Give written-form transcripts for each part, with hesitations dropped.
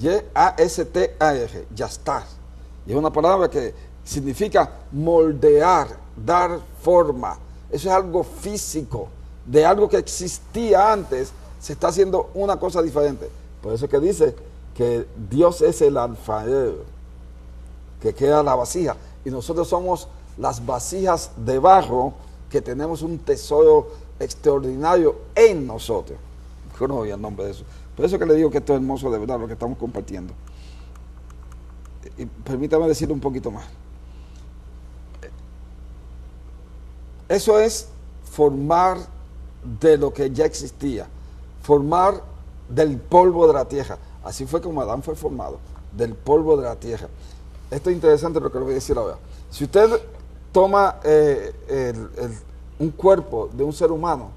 Y-A-S-T-A-R, yastar. Y es una palabra que significa moldear, dar forma. Eso es algo físico, de algo que existía antes, se está haciendo una cosa diferente. Por eso que dice que Dios es el alfarero, que queda la vasija. Y nosotros somos las vasijas de barro, que tenemos un tesoro extraordinario en nosotros. Gloria al nombre de eso. Por eso que le digo que esto es hermoso de verdad, lo que estamos compartiendo. Y permítame decirle un poquito más. Eso es formar de lo que ya existía, formar del polvo de la tierra. Así fue como Adán fue formado, del polvo de la tierra. Esto es interesante lo que le voy a decir ahora. Si usted toma un cuerpo de un ser humano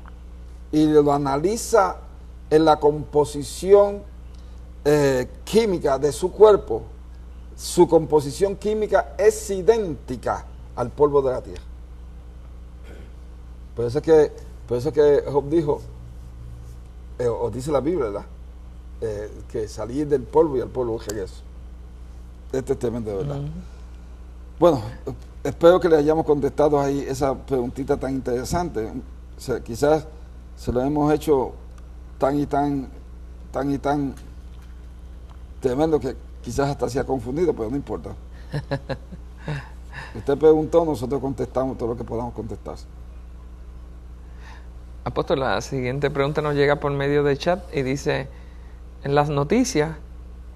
y lo analiza en la composición química de su cuerpo, su composición química es idéntica al polvo de la tierra. Por eso es que Job dijo, o dice la Biblia, ¿verdad? Que salir del polvo y al polvo regreso. Este es tremendo, ¿verdad? Bueno, espero que le hayamos contestado ahí esa preguntita tan interesante. O sea, quizás se lo hemos hecho tan tremendo que quizás hasta se ha confundido, pero no importa. Usted preguntó, nosotros contestamos todo lo que podamos contestar. Apóstol, la siguiente pregunta nos llega por medio de chat y dice, en las noticias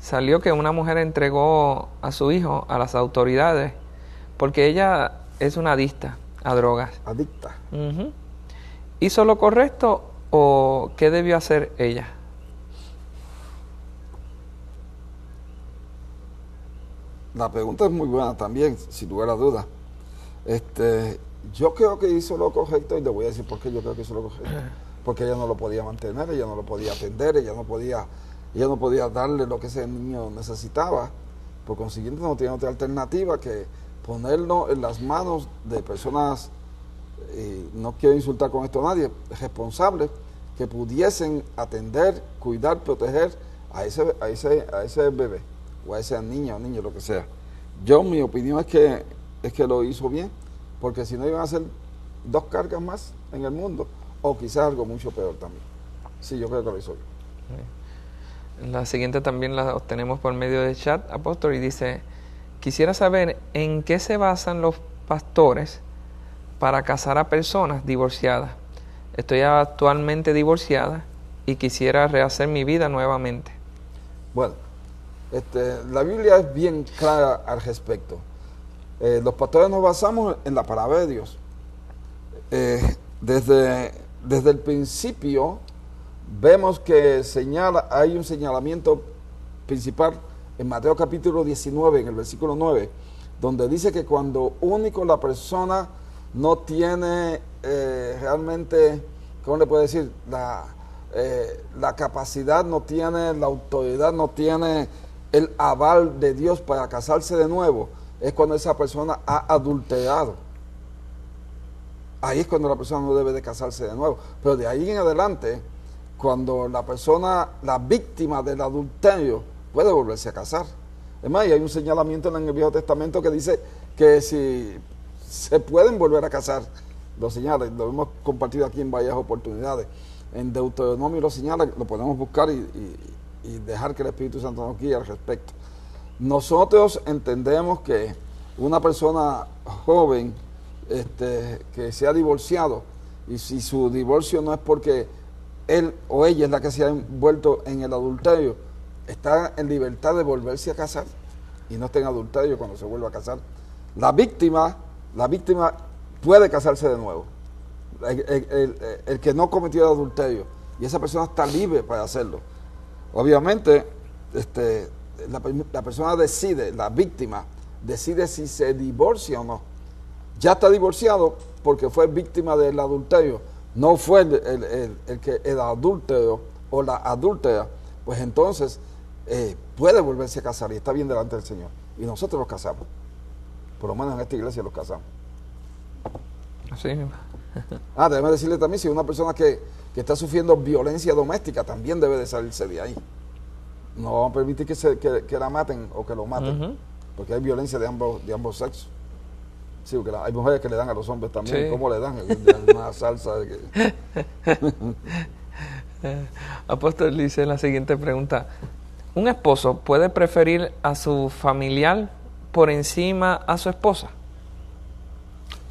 salió que una mujer entregó a su hijo a las autoridades porque ella es una adicta a drogas. Adicta. ¿Hizo lo correcto o qué debió hacer ella? La pregunta es muy buena también, sin lugar a dudas. Yo creo que hizo lo correcto y le voy a decir por qué yo creo que hizo lo correcto. Porque ella no lo podía mantener, ella no lo podía atender, ella no podía darle lo que ese niño necesitaba. Por consiguiente no tiene otra alternativa que ponerlo en las manos de personas, y no quiero insultar con esto a nadie, responsables, que pudiesen atender, cuidar, proteger a ese bebé, o a esa niña o niño, lo que sea. Mi opinión es que lo hizo bien, porque si no iban a ser 2 cargas más en el mundo, o quizás algo mucho peor también. Sí, yo creo que lo hizo bien. La siguiente también la obtenemos por medio de chat, apóstol, y dice, quisiera saber en qué se basan los pastores para casar a personas divorciadas. Estoy actualmente divorciada y quisiera rehacer mi vida nuevamente. Bueno, la Biblia es bien clara al respecto. Los pastores nos basamos en la palabra de Dios. Desde el principio vemos que hay un señalamiento principal en Mateo capítulo 19, en el versículo 9, donde dice que cuando único la persona no tiene realmente, ¿cómo le puedo decir? La capacidad, no tiene la autoridad, no tiene el aval de Dios para casarse de nuevo, es cuando esa persona ha adulterado. Ahí es cuando la persona no debe de casarse de nuevo. Pero de ahí en adelante, cuando la víctima del adulterio puede volverse a casar. Es más, hay un señalamiento en el Viejo Testamento que dice que si se pueden volver a casar, lo señala, lo hemos compartido aquí en varias oportunidades. En Deuteronomio lo señala, lo podemos buscar y dejar que el Espíritu Santo nos guíe al respecto. Nosotros entendemos que una persona joven que se ha divorciado, y si su divorcio no es porque él o ella es la que se ha envuelto en el adulterio, está en libertad de volverse a casar y no está en adulterio cuando se vuelva a casar. La víctima puede casarse de nuevo, el que no cometió el adulterio, y esa persona está libre para hacerlo. Obviamente la persona decide, la víctima decide si se divorcia o no. Ya está divorciado porque fue víctima del adulterio, no fue el adúltero o la adúltera, pues entonces puede volverse a casar y está bien delante del Señor. Y nosotros los casamos, por lo menos en esta iglesia los casamos. Sí. Déjame decirle también, si una persona que está sufriendo violencia doméstica, también debe de salirse de ahí. No vamos a permitir que la maten o que lo maten, Ujú. porque hay violencia de ambos sexos. Sí, porque hay mujeres que le dan a los hombres también. Sí. ¿Cómo le dan? De una salsa de que... Apóstol, dice la siguiente pregunta. ¿Un esposo puede preferir a su familiar por encima a su esposa?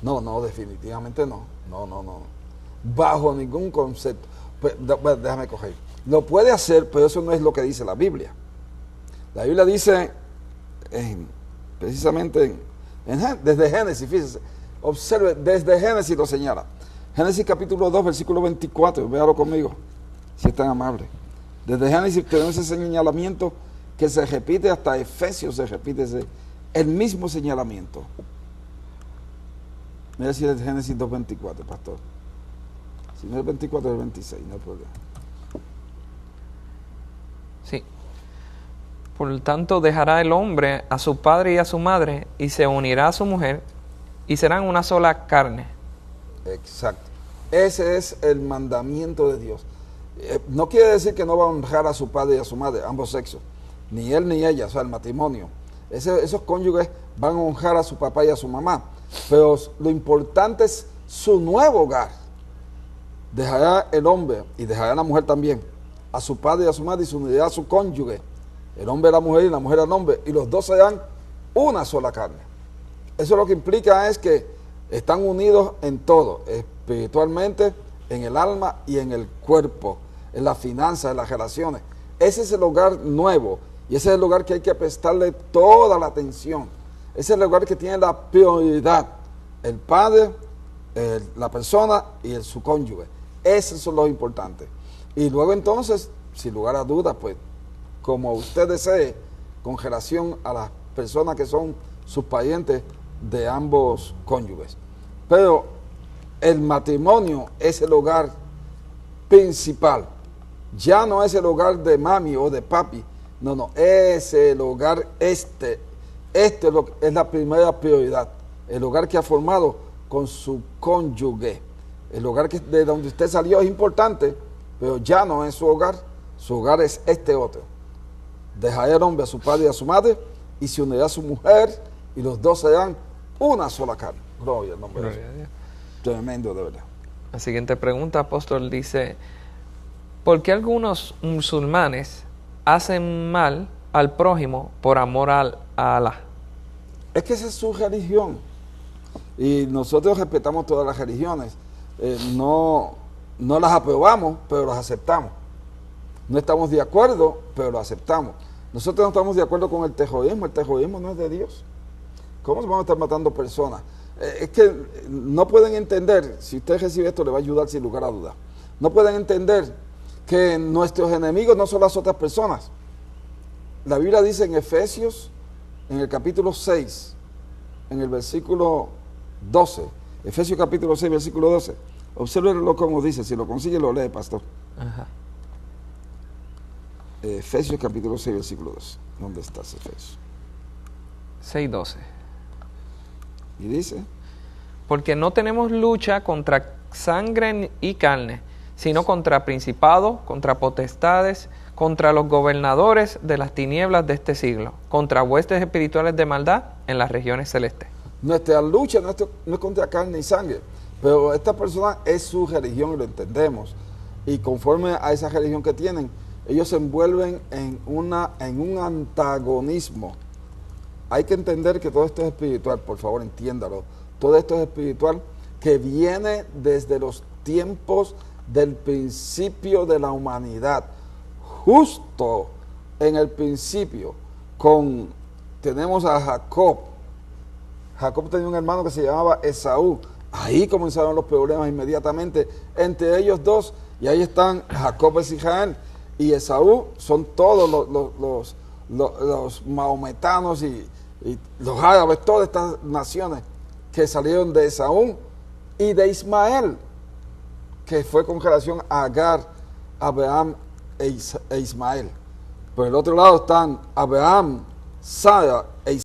No, definitivamente no. No. Bajo ningún concepto. Pues, déjame coger. Lo puede hacer, pero eso no es lo que dice la Biblia. La Biblia dice, precisamente desde Génesis, fíjese, observe, desde Génesis lo señala. Génesis capítulo 2, versículo 24, véalo conmigo, si es tan amable. Desde Génesis tenemos ese señalamiento que se repite hasta Efesios, se repite el mismo señalamiento. Mira si es Génesis 2, 24, pastor. Si no es 24, es 26, no hay problema. Sí. Por tanto, dejará el hombre a su padre y a su madre y se unirá a su mujer y serán una sola carne. Exacto. Ese es el mandamiento de Dios. No quiere decir que no va a honrar a su padre y a su madre, ambos sexos. Ni él ni ella, o sea, el matrimonio. Esos cónyuges van a honrar a su papá y a su mamá. Pero lo importante es su nuevo hogar. Dejará el hombre y dejará la mujer también a su padre y a su madre y se unirá a su cónyuge. El hombre a la mujer y la mujer al hombre. Y los dos serán una sola carne. Eso lo que implica es que están unidos en todo, espiritualmente, en el alma y en el cuerpo, en las finanzas, en las relaciones. Ese es el hogar nuevo y ese es el hogar que hay que prestarle toda la atención. Ese es el hogar que tiene la prioridad. El padre, la persona y su cónyuge. Esos son los importantes. Y luego entonces, sin lugar a dudas, pues, como usted desee, con relación a las personas que son sus parientes de ambos cónyuges. Pero el matrimonio es el hogar principal. Ya no es el hogar de mami o de papi. No, es el hogar este es la primera prioridad. El hogar que ha formado con su cónyuge. El hogar de donde usted salió es importante, pero ya no es su hogar. Su hogar es este otro. Dejará el hombre a su padre y a su madre y se unirá a su mujer y los dos serán una sola carne. Gloria al nombre de Dios. Tremendo, de verdad. La siguiente pregunta, apóstol, dice: ¿por qué algunos musulmanes hacen mal al prójimo por amor a Alá? Es que esa es su religión. Y nosotros respetamos todas las religiones. No las aprobamos, pero las aceptamos. No estamos de acuerdo, pero lo aceptamos. Nosotros no estamos de acuerdo con el terrorismo. El terrorismo no es de Dios. ¿Cómo se van a estar matando personas? Es que no pueden entender, si usted recibe esto le va a ayudar sin lugar a dudas. No pueden entender que nuestros enemigos no son las otras personas. La Biblia dice en Efesios, en el capítulo 6, en el versículo 12, Efesios capítulo 6, versículo 12, obsérvenlo como dice, si lo consigue lo lee, pastor. Ajá. Efesios capítulo 6, versículo 12. ¿Dónde estás, Efesios? 6:12. Y dice: porque no tenemos lucha contra sangre y carne, sino contra principados, contra potestades, contra los gobernadores de las tinieblas de este siglo, contra huestes espirituales de maldad en las regiones celestes. Nuestra lucha no es contra carne y sangre, pero esta persona es su religión y lo entendemos. Y conforme a esa religión que tienen, ellos se envuelven en un antagonismo. Hay que entender que todo esto es espiritual, por favor, entiéndalo. Todo esto es espiritual que viene desde los tiempos del principio de la humanidad. Justo en el principio tenemos a Jacob. Jacob tenía un hermano que se llamaba Esaú. Ahí comenzaron los problemas inmediatamente entre ellos dos. Y ahí están Jacob es Israel y Esaú son todos los mahometanos y los árabes, todas estas naciones que salieron de Esaú y de Ismael, que fue con relación a Agar, Abraham e Ismael. Por el otro lado están Abraham, Sara e Ismael.